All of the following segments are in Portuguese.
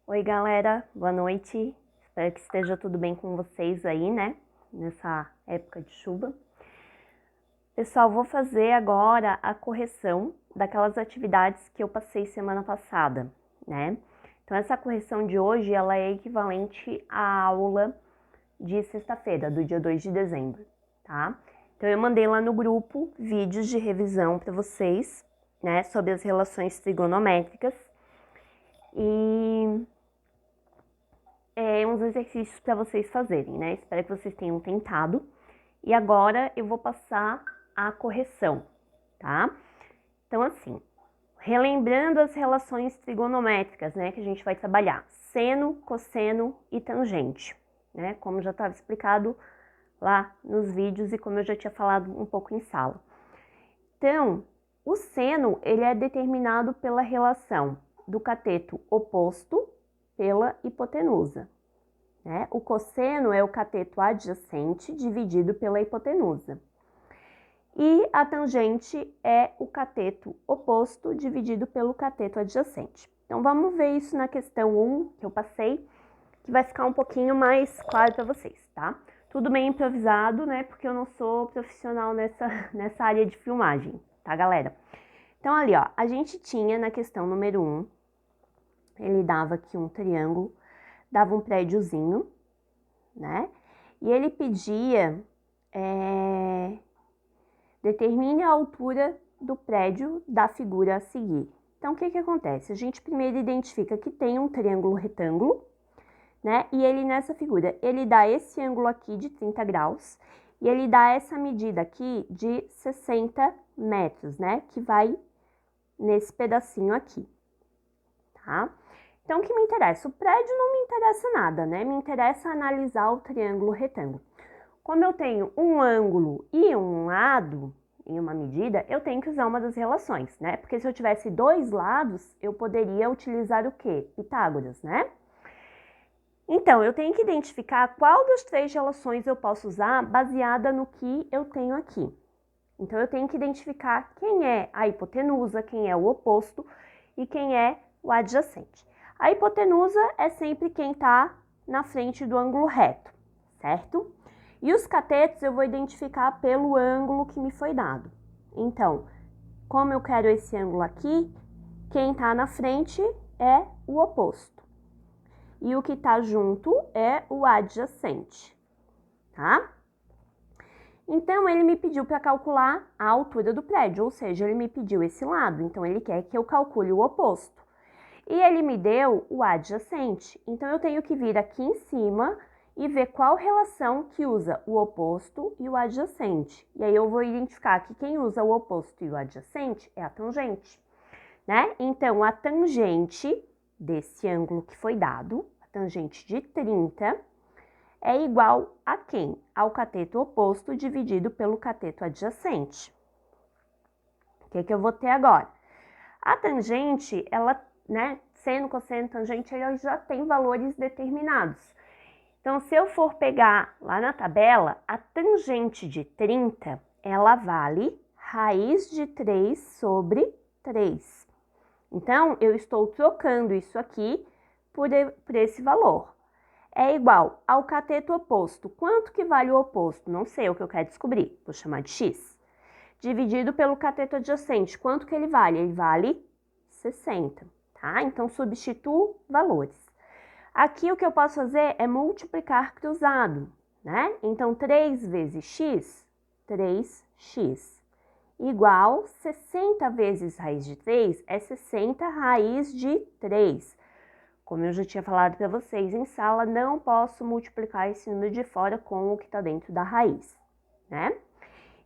Oi, galera, boa noite. Espero que esteja tudo bem com vocês aí, né? Nessa época de chuva. Pessoal, vou fazer agora a correção daquelas atividades que eu passei semana passada, né? Então, essa correção de hoje, ela é equivalente à aula de sexta-feira, do dia 2 de dezembro, tá? Então, eu mandei lá no grupo vídeos de revisão para vocês, né? Sobre as relações trigonométricas. E uns exercícios para vocês fazerem, né? Espero que vocês tenham tentado. E agora eu vou passar a correção, tá? Então, assim, relembrando as relações trigonométricas, né? Que a gente vai trabalhar: seno, cosseno e tangente, né? Como já estava explicado lá nos vídeos e como eu já tinha falado um pouco em sala. Então, o seno, ele é determinado pela relação do cateto oposto pela hipotenusa, né? O cosseno é o cateto adjacente dividido pela hipotenusa. E a tangente é o cateto oposto dividido pelo cateto adjacente. Então, vamos ver isso na questão 1 que eu passei, que vai ficar um pouquinho mais claro para vocês, tá? Tudo bem improvisado, né? Porque eu não sou profissional nessa área de filmagem, tá, galera? Então, ali, ó, a gente tinha na questão número 1, ele dava aqui um triângulo, dava um prédiozinho, né? E ele pedia, determine a altura do prédio da figura a seguir. Então, o que que acontece? A gente primeiro identifica que tem um triângulo retângulo, né? E ele nessa figura, ele dá esse ângulo aqui de 30 graus e ele dá essa medida aqui de 60 metros, né? Que vai nesse pedacinho aqui, tá? Então, o que me interessa? O prédio não me interessa nada, né? Me interessa analisar o triângulo retângulo. Como eu tenho um ângulo e um lado em uma medida, eu tenho que usar uma das relações, né? Porque se eu tivesse dois lados, eu poderia utilizar o quê? Pitágoras, né? Então, eu tenho que identificar qual das três relações eu posso usar baseada no que eu tenho aqui. Então, eu tenho que identificar quem é a hipotenusa, quem é o oposto e quem é o adjacente. A hipotenusa é sempre quem está na frente do ângulo reto, certo? E os catetos eu vou identificar pelo ângulo que me foi dado. Então, como eu quero esse ângulo aqui, quem está na frente é o oposto. E o que está junto é o adjacente, tá? Então, ele me pediu para calcular a altura do prédio, ou seja, ele me pediu esse lado, então ele quer que eu calcule o oposto. E ele me deu o adjacente, então eu tenho que vir aqui em cima e ver qual relação que usa o oposto e o adjacente. E aí eu vou identificar que quem usa o oposto e o adjacente é a tangente, né? Então, a tangente desse ângulo que foi dado, a tangente de 30, é igual a quem? Ao cateto oposto dividido pelo cateto adjacente. O que eu vou ter agora? A tangente, ela, né, seno, cosseno, tangente, ela já tem valores determinados. Então, se eu for pegar lá na tabela, a tangente de 30, ela vale raiz de 3 sobre 3. Então, eu estou trocando isso aqui por esse valor. É igual ao cateto oposto. Quanto que vale o oposto? Não sei, é o que eu quero descobrir. Vou chamar de x. Dividido pelo cateto adjacente. Quanto que ele vale? Ele vale 60, tá? Então, substituo valores. Aqui o que eu posso fazer é multiplicar cruzado, né? Então, 3 vezes x, 3x, igual 60 vezes raiz de 3 é 60 raiz de 3. Como eu já tinha falado para vocês em sala, não posso multiplicar esse número de fora com o que está dentro da raiz, né?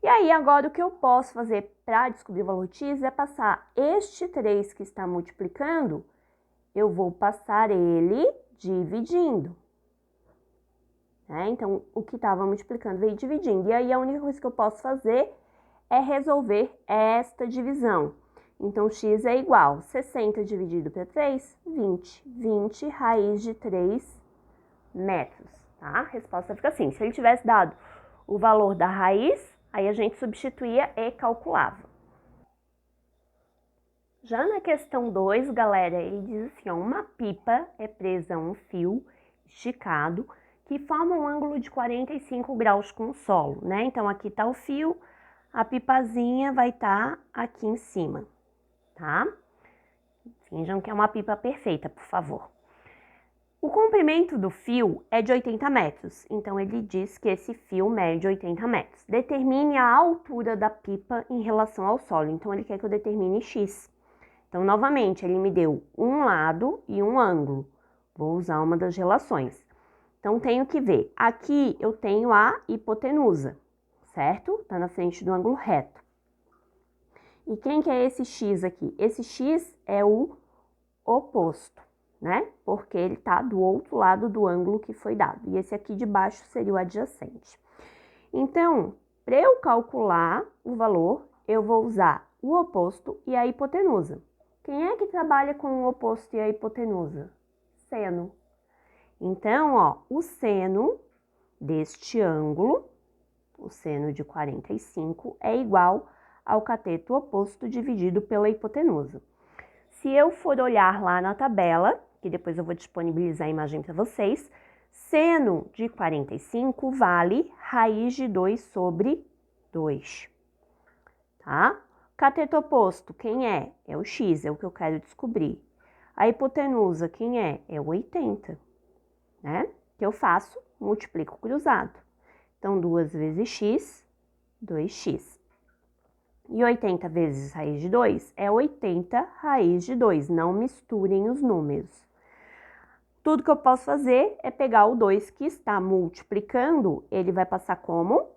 E aí, agora o que eu posso fazer para descobrir o valor x é passar este 3 que está multiplicando, eu vou passar ele dividindo, né? Então, o que estava multiplicando veio dividindo. E aí, a única coisa que eu posso fazer é resolver esta divisão. Então, x é igual 60 dividido por 3, 20. 20 raiz de 3 metros, tá? A resposta fica assim. Se ele tivesse dado o valor da raiz, aí a gente substituía e calculava. Já na questão 2, galera, ele diz assim, ó, uma pipa é presa a um fio esticado que forma um ângulo de 45 graus com o solo, né? Então, aqui tá o fio, a pipazinha vai estar aqui em cima, tá? Finjam que é uma pipa perfeita, por favor. O comprimento do fio é de 80 metros, então ele diz que esse fio mede 80 metros. Determine a altura da pipa em relação ao solo, então ele quer que eu determine x. Então, novamente, ele me deu um lado e um ângulo. Vou usar uma das relações. Então, tenho que ver. Aqui eu tenho a hipotenusa, certo? Tá na frente do ângulo reto. E quem que é esse x aqui? Esse x é o oposto, né? Porque ele tá do outro lado do ângulo que foi dado. E esse aqui de baixo seria o adjacente. Então, para eu calcular o valor, eu vou usar o oposto e a hipotenusa. Quem é que trabalha com o oposto e a hipotenusa? Seno. Então, ó, o seno deste ângulo, o seno de 45, é igual ao cateto oposto dividido pela hipotenusa. Se eu for olhar lá na tabela, que depois eu vou disponibilizar a imagem para vocês, seno de 45 vale raiz de 2 sobre 2, tá? Cateto oposto, quem é? É o x, é o que eu quero descobrir. A hipotenusa, quem é? É o 80, né? Que eu faço, multiplico cruzado. Então, 2 vezes x, 2x. E 80 vezes raiz de 2 é 80 raiz de 2. Não misturem os números. Tudo que eu posso fazer é pegar o 2 que está multiplicando, ele vai passar como?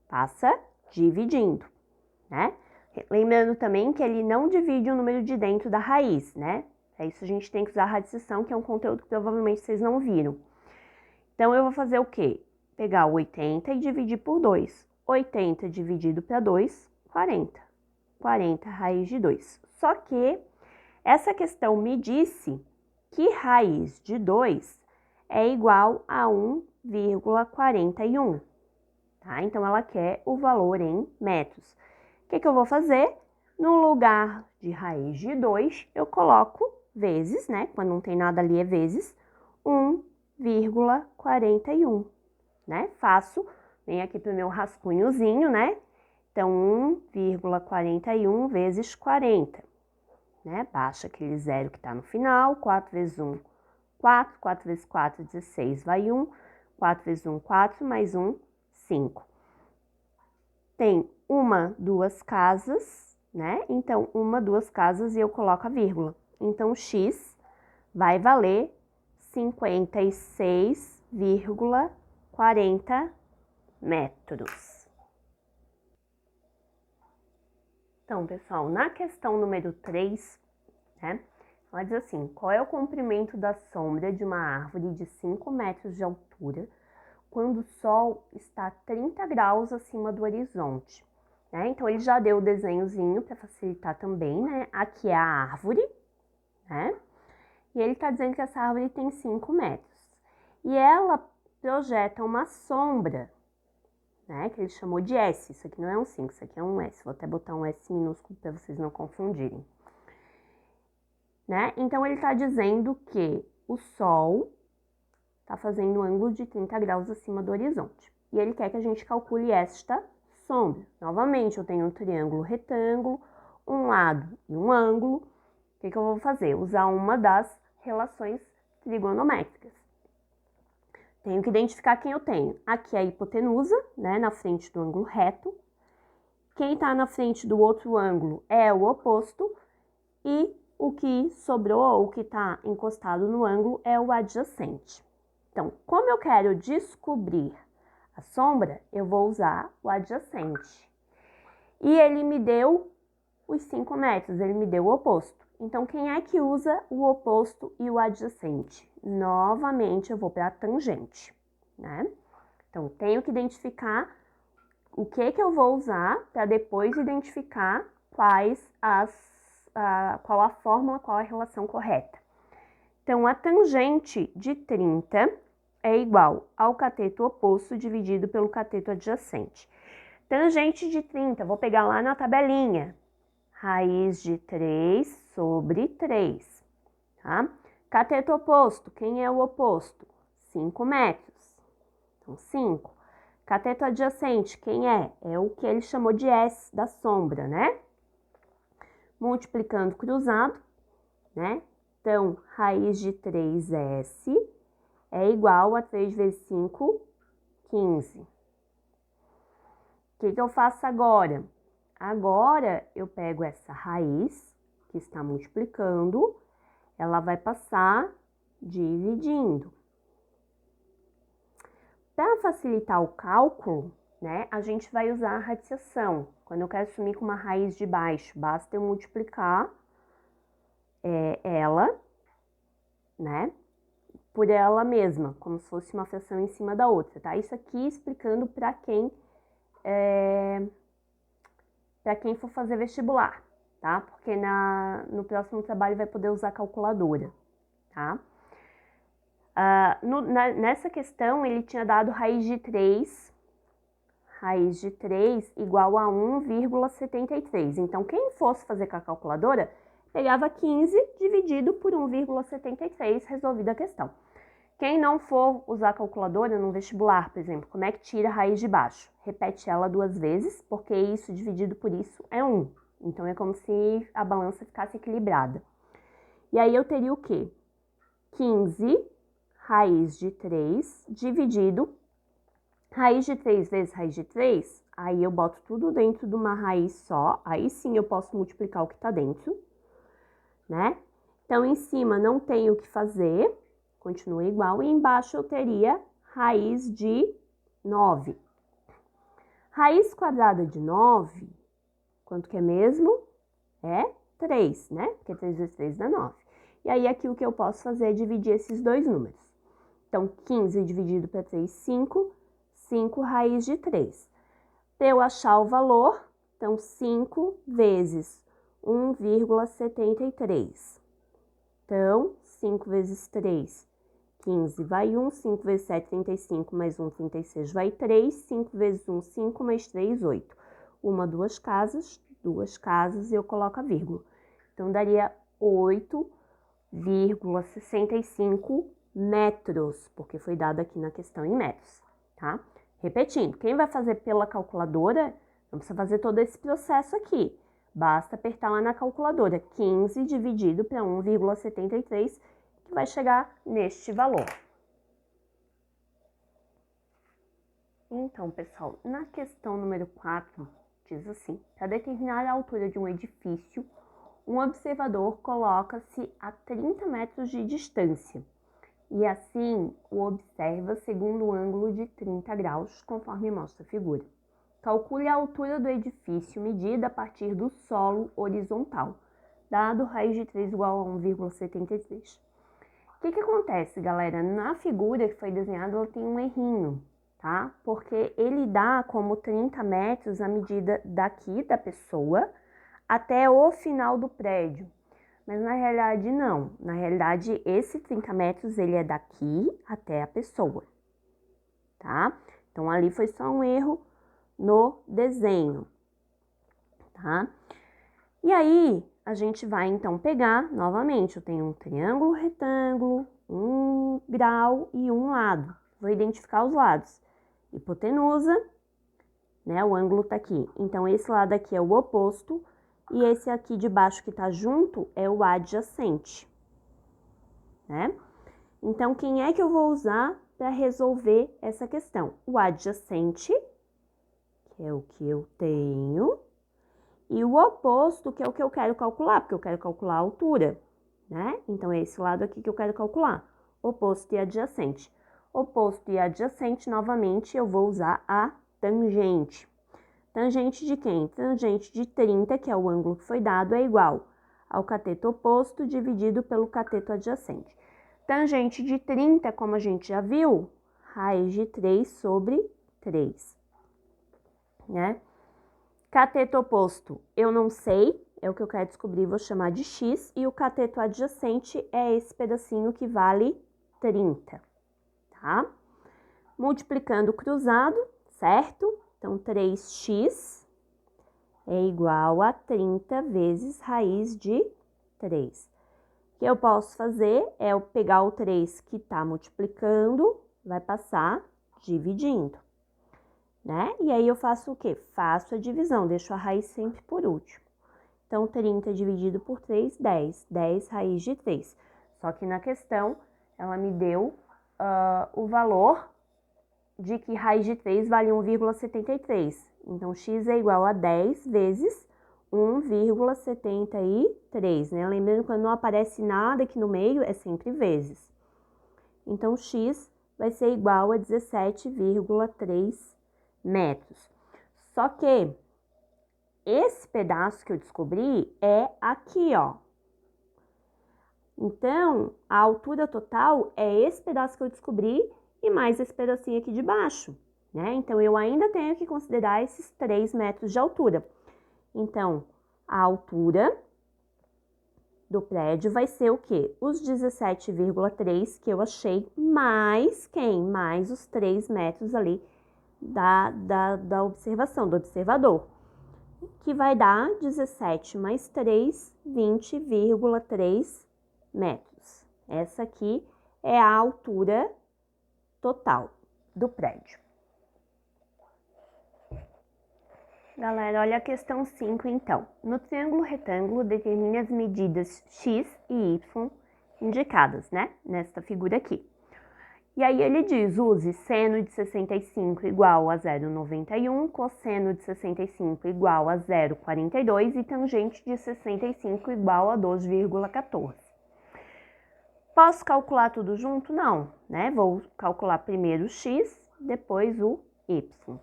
Passa dividindo, né? Lembrando também que ele não divide o número de dentro da raiz, né? Para isso a gente tem que usar a radição, que é um conteúdo que provavelmente vocês não viram. Então, eu vou fazer o quê? Pegar o 80 e dividir por 2. 80 dividido para 2, 40. 40 raiz de 2. Só que essa questão me disse que raiz de 2 é igual a 1,41, tá? Então, ela quer o valor em metros. O que eu vou fazer? No lugar de raiz de 2, eu coloco vezes, né? Quando não tem nada ali é vezes, 1,41, né? Faço, venho aqui para o meu rascunhozinho, né? Então, 1,41 vezes 40, né? Baixa aquele zero que está no final, 4 vezes 1, 4, 4 vezes 4, 16, vai 1, 4 vezes 1, 4, mais 1, 5. Tem uma, duas casas, né? Então, uma, duas casas e eu coloco a vírgula. Então, x vai valer 56,40 metros. Então, pessoal, na questão número 3, né? Ela diz assim, qual é o comprimento da sombra de uma árvore de 5 metros de altura quando o sol está 30 graus acima do horizonte, né? Então, ele já deu o desenhozinho para facilitar também, né? Aqui é a árvore, né? E ele está dizendo que essa árvore tem 5 metros. E ela projeta uma sombra, né? Que ele chamou de S. Isso aqui não é um 5, isso aqui é um S. Vou até botar um S minúsculo para vocês não confundirem. Né? Então, ele está dizendo que o Sol está fazendo um ângulo de 30 graus acima do horizonte. E ele quer que a gente calcule esta sombra. Novamente, eu tenho um triângulo retângulo, um lado e um ângulo. O que eu vou fazer? Usar uma das relações trigonométricas. Tenho que identificar quem eu tenho. Aqui é a hipotenusa, né, na frente do ângulo reto. Quem está na frente do outro ângulo é o oposto. E o que sobrou, ou o que está encostado no ângulo, é o adjacente. Então, como eu quero descobrir a sombra, eu vou usar o adjacente. E ele me deu os 5 metros, ele me deu o oposto. Então, quem é que usa o oposto e o adjacente? Novamente, eu vou para a tangente, né? Então, tenho que identificar o que eu vou usar para depois identificar qual a fórmula, qual a relação correta. Então, a tangente de 30 é igual ao cateto oposto dividido pelo cateto adjacente. Tangente de 30, vou pegar lá na tabelinha. raiz de 3 sobre 3, tá? Cateto oposto, quem é o oposto? 5 metros, então 5. Cateto adjacente, quem é? É o que ele chamou de S da sombra, né? Multiplicando cruzado, né? Então, raiz de 3S é igual a 3 vezes 5, 15. O que eu faço agora? Agora, eu pego essa raiz, que está multiplicando, ela vai passar dividindo. Para facilitar o cálculo, né, a gente vai usar a radiciação. Quando eu quero sumir com uma raiz de baixo, basta eu multiplicar ela, né, por ela mesma, como se fosse uma fração em cima da outra, tá? Isso aqui explicando para quem for fazer vestibular, tá? Porque no próximo trabalho vai poder usar calculadora, tá? Nessa questão, ele tinha dado raiz de 3 igual a 1,73. Então, quem fosse fazer com a calculadora, pegava 15 dividido por 1,73, resolvida a questão. Quem não for usar a calculadora no vestibular, por exemplo, como é que tira a raiz de baixo? Repete ela 2 vezes, porque isso dividido por isso é 1. Então, é como se a balança ficasse equilibrada. E aí, eu teria o quê? 15 raiz de 3 dividido raiz de 3 vezes raiz de 3, aí eu boto tudo dentro de uma raiz só, aí sim eu posso multiplicar o que tá dentro, né? Então, em cima não tenho o que fazer, continua igual, e embaixo eu teria raiz de 9. Raiz quadrada de 9, quanto que é mesmo? É 3, né? Porque 3 vezes 3 dá 9. E aí, aqui o que eu posso fazer é dividir esses dois números. Então, 15 dividido para 3, 5. 5 raiz de 3. Para eu achar o valor, então 5 vezes 1,73. Então, 5 vezes 3, 15 vai 1, 5 vezes 7, 35, mais 1, 36 vai 3, 5 vezes 1, 5, mais 3, 8. Uma, duas casas, e eu coloco a vírgula. Então, daria 8,65 metros, porque foi dado aqui na questão em metros, tá? Repetindo, quem vai fazer pela calculadora, não precisa fazer todo esse processo aqui. Basta apertar lá na calculadora, 15 dividido para 1,73, que vai chegar neste valor. Então, pessoal, na questão número 4, diz assim, para determinar a altura de um edifício, um observador coloca-se a 30 metros de distância. E assim, o observa segundo o ângulo de 30 graus, conforme mostra a figura. Calcule a altura do edifício medida a partir do solo horizontal, dado raiz de 3 igual a 1,73. O que acontece, galera? Na figura que foi desenhada, ela tem um errinho, tá? Porque ele dá como 30 metros a medida daqui da pessoa até o final do prédio. Mas na realidade não, na realidade esse 30 metros ele é daqui até a pessoa, tá? Então ali foi só um erro no desenho, tá? E aí a gente vai então pegar novamente, eu tenho um triângulo retângulo, um grau e um lado. Vou identificar os lados. Hipotenusa, né? O ângulo tá aqui. Então esse lado aqui é o oposto. E esse aqui de baixo que tá junto é o adjacente, né? Então, quem é que eu vou usar para resolver essa questão? O adjacente, que é o que eu tenho, e o oposto, que é o que eu quero calcular, porque eu quero calcular a altura, né? Então, é esse lado aqui que eu quero calcular, oposto e adjacente. Oposto e adjacente, novamente, eu vou usar a tangente. Tangente de quem? Tangente de 30, que é o ângulo que foi dado, é igual ao cateto oposto dividido pelo cateto adjacente. Tangente de 30, como a gente já viu, raiz de 3 sobre 3, né? Cateto oposto, eu não sei, é o que eu quero descobrir, vou chamar de x, e o cateto adjacente é esse pedacinho que vale 30, tá? Multiplicando o cruzado, certo? Então, 3x é igual a 30 vezes raiz de 3. O que eu posso fazer é eu pegar o 3 que está multiplicando, vai passar dividindo, né? E aí eu faço o quê? Faço a divisão, deixo a raiz sempre por último. Então, 30 dividido por 3, 10. 10 raiz de 3. Só que na questão, ela me deu o valor de que raiz de 3 vale 1,73. Então, x é igual a 10 vezes 1,73, né? Lembrando que quando não aparece nada aqui no meio, é sempre vezes. Então, x vai ser igual a 17,3 metros. Só que esse pedaço que eu descobri é aqui, ó. Então, a altura total é esse pedaço que eu descobri e mais esse pedacinho aqui de baixo, né? Então, eu ainda tenho que considerar esses 3 metros de altura. Então, a altura do prédio vai ser o quê? Os 17,3 que eu achei, mais quem? Mais os 3 metros ali da observação, do observador, que vai dar 17 mais 3, 20,3 metros. Essa aqui é a altura total do prédio. Galera, olha a questão 5 então. No triângulo retângulo, determine as medidas x e y indicadas, né? Nesta figura aqui. E aí ele diz, use seno de 65 igual a 0,91, cosseno de 65 igual a 0,42 e tangente de 65 igual a 2,14. Posso calcular tudo junto? Não, né? Vou calcular primeiro o x, depois o y,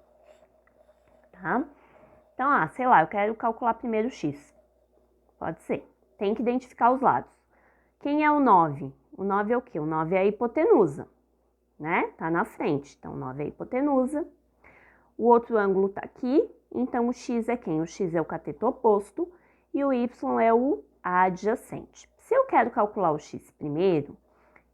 tá? Então, sei lá, eu quero calcular primeiro o x. Pode ser. Tem que identificar os lados. Quem é o 9? O 9 é o quê? O 9 é a hipotenusa, né? Tá na frente. Então, 9 é a hipotenusa. O outro ângulo tá aqui. Então, o x é quem? O x é o cateto oposto e o y é o adjacente. Se eu quero calcular o x primeiro,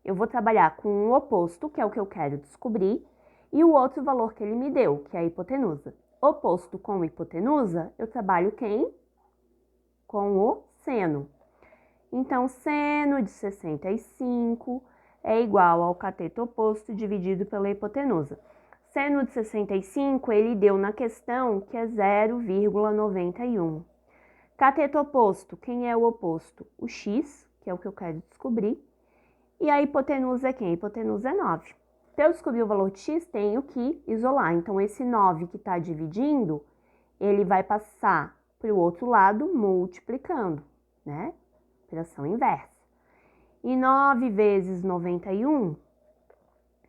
eu vou trabalhar com o oposto, que é o que eu quero descobrir, e o outro valor que ele me deu, que é a hipotenusa. Oposto com hipotenusa, eu trabalho quem? Com o seno. Então, seno de 65 é igual ao cateto oposto dividido pela hipotenusa. Seno de 65, ele deu na questão que é 0,91. Cateto oposto, quem é o oposto? O x, que é o que eu quero descobrir. E a hipotenusa é quem? A hipotenusa é 9. Para eu descobrir o valor de x, tenho que isolar. Então, esse 9 que está dividindo, ele vai passar para o outro lado multiplicando, né? Operação inversa. E 9 vezes 91,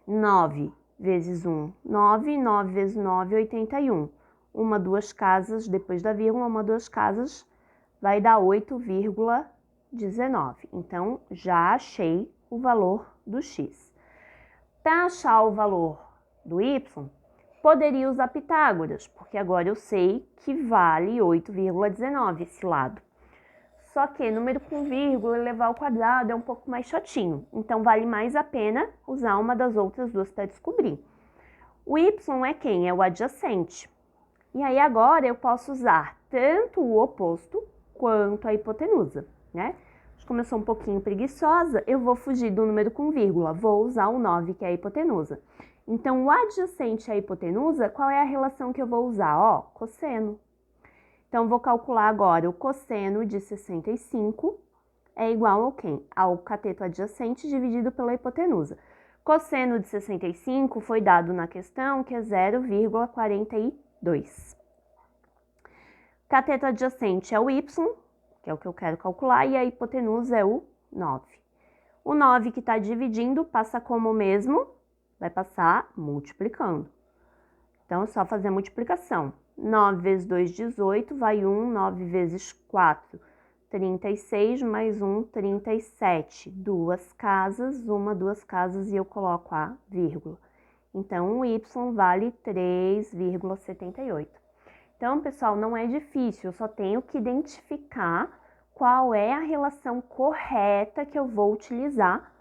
9 vezes 1, 9, 9 vezes 9, 81. Uma, duas casas, depois da vírgula, uma, duas casas, vai dar 8,19. Então, já achei o valor do x. Para achar o valor do y, poderia usar Pitágoras, porque agora eu sei que vale 8,19 esse lado. Só que número com vírgula elevar ao quadrado é um pouco mais chatinho, então vale mais a pena usar uma das outras duas para descobrir. O y é quem? É o adjacente. E aí agora eu posso usar tanto o oposto quanto a hipotenusa, né? Como eu sou um pouquinho preguiçosa, eu vou fugir do número com vírgula, vou usar o 9, que é a hipotenusa. Então, o adjacente à hipotenusa, qual é a relação que eu vou usar? Ó, cosseno. Então, vou calcular agora o cosseno de 65 é igual ao quem? Ao cateto adjacente dividido pela hipotenusa. Cosseno de 65 foi dado na questão que é 0,42. Cateto adjacente é o y, que é o que eu quero calcular, e a hipotenusa é o 9. O 9 que está dividindo passa como mesmo? Vai passar multiplicando. Então, é só fazer a multiplicação. 9 vezes 2, 18, vai 1, 9 vezes 4, 36, mais 1, 37. Duas casas, uma, duas casas, e eu coloco a vírgula. Então, o y vale 3,78. Então, pessoal, não é difícil, eu só tenho que identificar qual é a relação correta que eu vou utilizar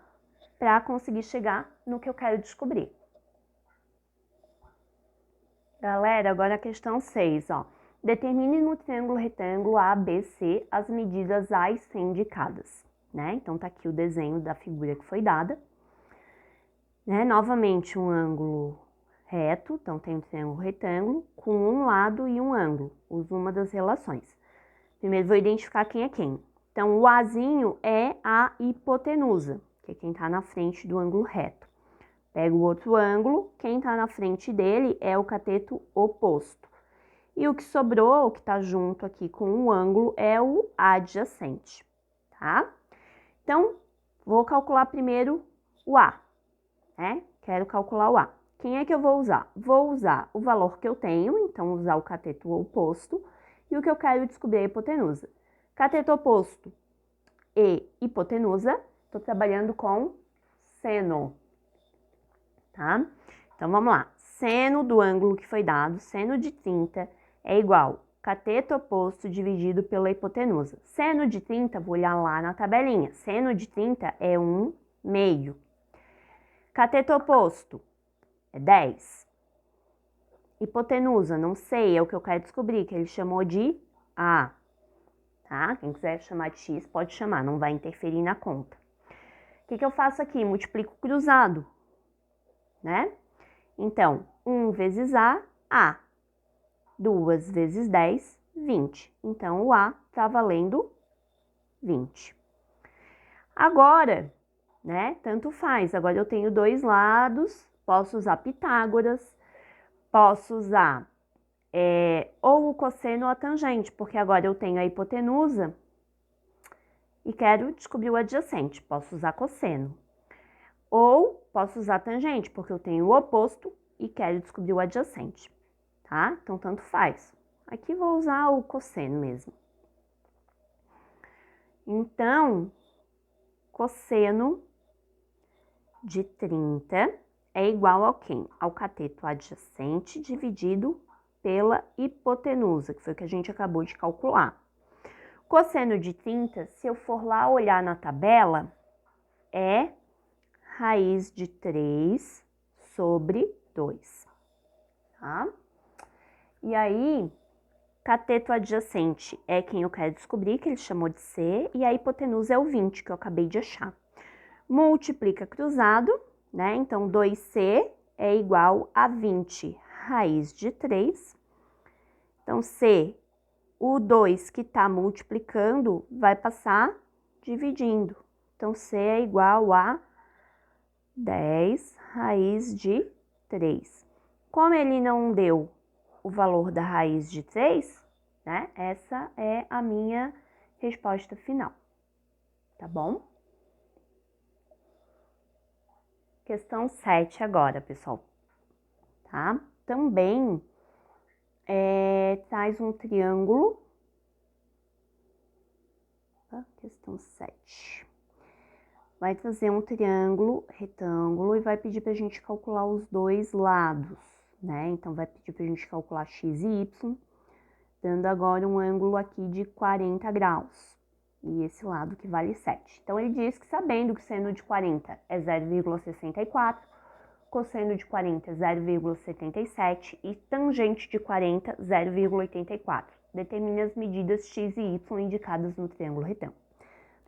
para conseguir chegar no que eu quero descobrir. Galera, agora a questão 6, ó. Determine no triângulo retângulo ABC as medidas A e C indicadas, né? Então, tá aqui o desenho da figura que foi dada. Né? Novamente, um ângulo reto, então tem um triângulo retângulo, com um lado e um ângulo. Uso uma das relações. Primeiro, vou identificar quem é quem. Então, o Azinho é a hipotenusa, que é quem tá na frente do ângulo reto. Pego o outro ângulo, quem tá na frente dele é o cateto oposto. E o que sobrou, o que está junto aqui com o ângulo, é o adjacente, tá? Então, vou calcular primeiro o A, né? Quero calcular o A. Quem é que eu vou usar? Vou usar o valor que eu tenho, então usar o cateto oposto, e o que eu quero descobrir é a hipotenusa. Cateto oposto e hipotenusa, estou trabalhando com seno, tá? Então, vamos lá. Seno do ângulo que foi dado, seno de 30, é igual cateto oposto dividido pela hipotenusa. Seno de 30, vou olhar lá na tabelinha. Seno de 30 é 1/2. Cateto oposto é 10. Hipotenusa, não sei, é o que eu quero descobrir, que ele chamou de A. Tá? Quem quiser chamar de X, pode chamar, não vai interferir na conta. O que eu faço aqui? Multiplico cruzado, né? Então, 1 vezes A. 2 vezes 10, 20. Então, o A está valendo 20. Agora, né, tanto faz. Agora eu tenho dois lados, posso usar Pitágoras, posso usar ou o cosseno ou a tangente, porque agora eu tenho a hipotenusa e quero descobrir o adjacente. Posso usar cosseno. Ou posso usar tangente, porque eu tenho o oposto e quero descobrir o adjacente. Tá? Então, tanto faz. Aqui vou usar o cosseno mesmo. Então, cosseno de 30 é igual ao quê? Ao cateto adjacente dividido pela hipotenusa, que foi o que a gente acabou de calcular. Cosseno de 30, se eu for lá olhar na tabela, é raiz de 3 sobre 2, tá? E aí, cateto adjacente é quem eu quero descobrir, que ele chamou de C, e a hipotenusa é o 20, que eu acabei de achar. Multiplica cruzado, né? Então, 2C é igual a 20 raiz de 3. Então, C, o 2 que está multiplicando, vai passar dividindo. Então, C é igual a 10 raiz de 3. Como ele não deu o valor da raiz de 3, né? Essa é a minha resposta final, tá bom? Questão 7 agora, pessoal, tá? Também traz um triângulo. Tá? Questão 7. Vai trazer um triângulo retângulo e vai pedir pra gente calcular os dois lados, né? Então, vai pedir pra gente calcular x e y, dando agora um ângulo aqui de 40 graus. E esse lado que vale 7. Então, ele diz que sabendo que seno de 40 é 0,64, cosseno de 40 é 0,77 e tangente de 40, 0,84. Determine as medidas x e y indicadas no triângulo retângulo.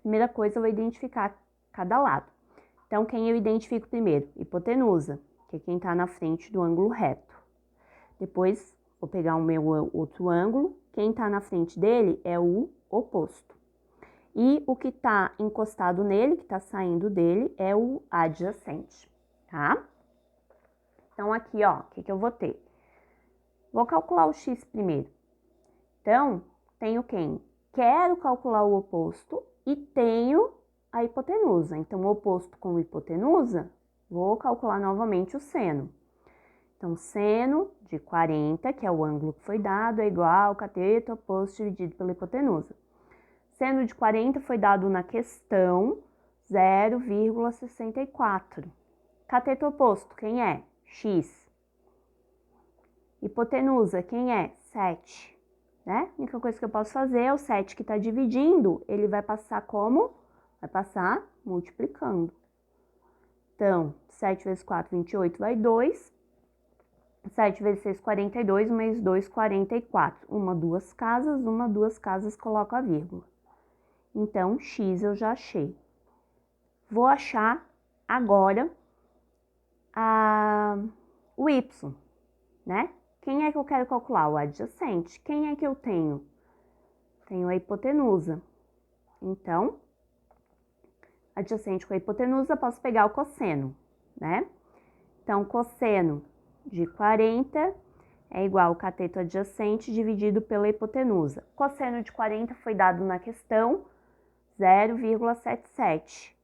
Primeira coisa, eu vou identificar cada lado. Então, quem eu identifico primeiro? Hipotenusa, que é quem está na frente do ângulo reto. Depois, vou pegar o meu outro ângulo. Quem está na frente dele é o oposto. E o que está encostado nele, que está saindo dele, é o adjacente, tá? Então, aqui, ó, o que eu vou ter? Vou calcular o x primeiro. Então, tenho quem? Quero calcular o oposto e tenho a hipotenusa. Então, oposto com hipotenusa, vou calcular novamente o seno. Então, seno de 40, que é o ângulo que foi dado, é igual ao cateto oposto dividido pela hipotenusa. Seno de 40 foi dado na questão 0,64. Cateto oposto, quem é? X. Hipotenusa, quem é? 7. Né? A única coisa que eu posso fazer é o 7 que está dividindo, ele vai passar como? Vai passar multiplicando. Então, 7 vezes 4, 28, vai 2. 7 vezes 6, 42, mais 2, 44. Uma, duas casas, coloco a vírgula. Então, x eu já achei. Vou achar agora o y, né? Quem é que eu quero calcular? O adjacente. Quem é que eu tenho? Tenho a hipotenusa. Então, adjacente com a hipotenusa, posso pegar o cosseno, né? Então, cosseno de 40 é igual ao cateto adjacente dividido pela hipotenusa. Cosseno de 40 foi dado na questão 0,77.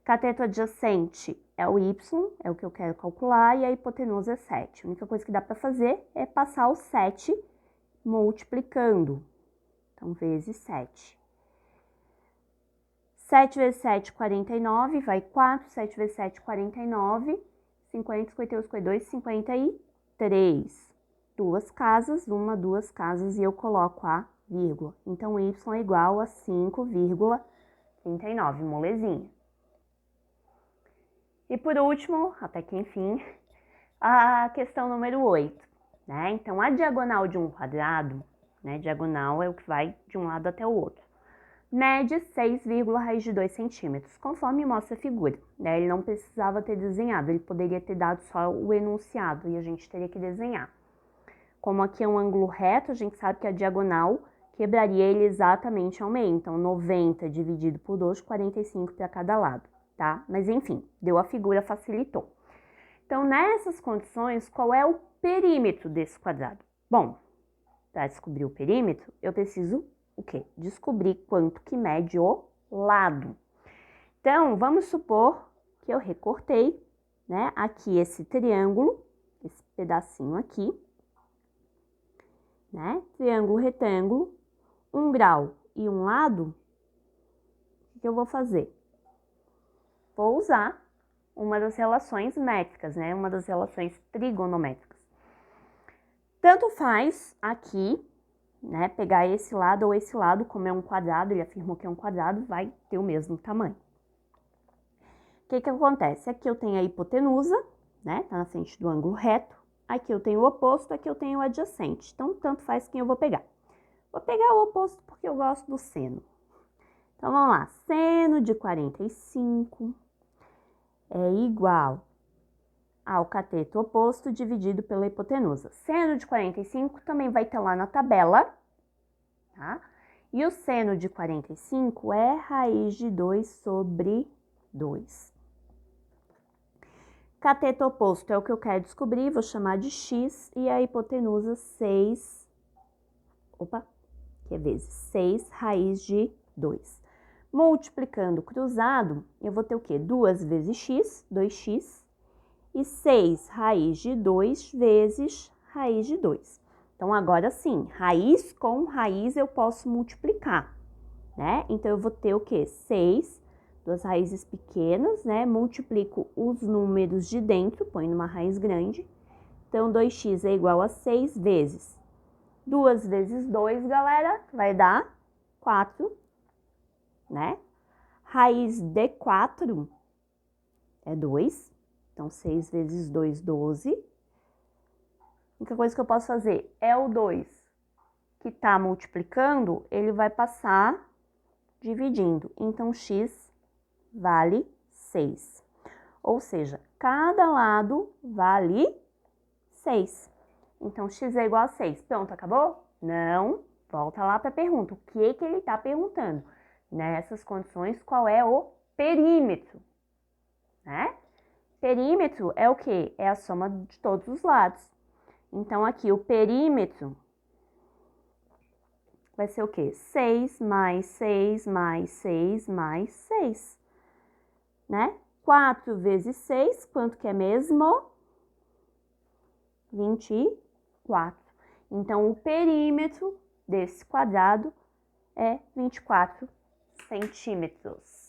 Cateto adjacente é o y, é o que eu quero calcular, e a hipotenusa é 7. A única coisa que dá para fazer é passar o 7 multiplicando. Então, vezes 7. 7 vezes 7, 49, vai 4. 7 vezes 7, 49. 50, 51, 52, 53. Duas casas, duas casas, e eu coloco a vírgula. Então, y é igual a 5,39, molezinha. E por último, até que enfim, a questão número 8, né? Então, a diagonal de um quadrado, né? Diagonal é o que vai de um lado até o outro. Mede 6, raiz de 2 centímetros, conforme mostra a figura, né? Ele não precisava ter desenhado, ele poderia ter dado só o enunciado e a gente teria que desenhar. Como aqui é um ângulo reto, a gente sabe que a diagonal quebraria ele exatamente ao meio. Então, 90 dividido por 2, 45 para cada lado, tá? Mas enfim, deu a figura, facilitou. Então, nessas condições, qual é o perímetro desse quadrado? Bom, para descobrir o perímetro, eu preciso o quê? Descobrir quanto que mede o lado. Então, vamos supor que eu recortei, né, aqui esse triângulo, esse pedacinho aqui, né, triângulo retângulo, 1 grau e um lado. O que eu vou fazer? Vou usar uma das relações métricas, né, uma das relações trigonométricas. Tanto faz aqui, né, pegar esse lado ou esse lado, como é um quadrado, ele afirmou que é um quadrado, vai ter o mesmo tamanho. O que que acontece? Aqui eu tenho a hipotenusa, né, tá na frente do ângulo reto. Aqui eu tenho o oposto, aqui eu tenho o adjacente. Então, tanto faz quem eu vou pegar. Vou pegar o oposto porque eu gosto do seno. Então, vamos lá. Seno de 45 é igual ao cateto oposto dividido pela hipotenusa. Seno de 45 também vai estar lá na tabela, tá? E o seno de 45 é raiz de 2 sobre 2. Cateto oposto é o que eu quero descobrir, vou chamar de x, e a hipotenusa 6, que é vezes 6 raiz de 2. Multiplicando cruzado, eu vou ter o quê? 2 vezes x, 2x, e 6 raiz de 2 vezes raiz de 2. Então, agora sim, raiz com raiz eu posso multiplicar, né? Então, eu vou ter o quê? 6, duas raízes pequenas, né? Multiplico os números de dentro, põe numa raiz grande. Então, 2x é igual a 6 vezes 2 vezes 2, galera, vai dar 4, né? Raiz de 4 é 2. Então, 6 vezes 2, 12. A única coisa que eu posso fazer é o 2 que está multiplicando, ele vai passar dividindo. Então, x vale 6. Ou seja, cada lado vale 6. Então, x é igual a 6. Pronto, acabou? Não. Volta lá para a pergunta. O que que ele está perguntando? Nessas condições, qual é o perímetro? Né? Perímetro é o quê? É a soma de todos os lados. Então, aqui o perímetro vai ser o quê? 6 mais 6 mais 6 mais 6, né? 4 vezes 6, quanto que é mesmo? 24. Então, o perímetro desse quadrado é 24 centímetros.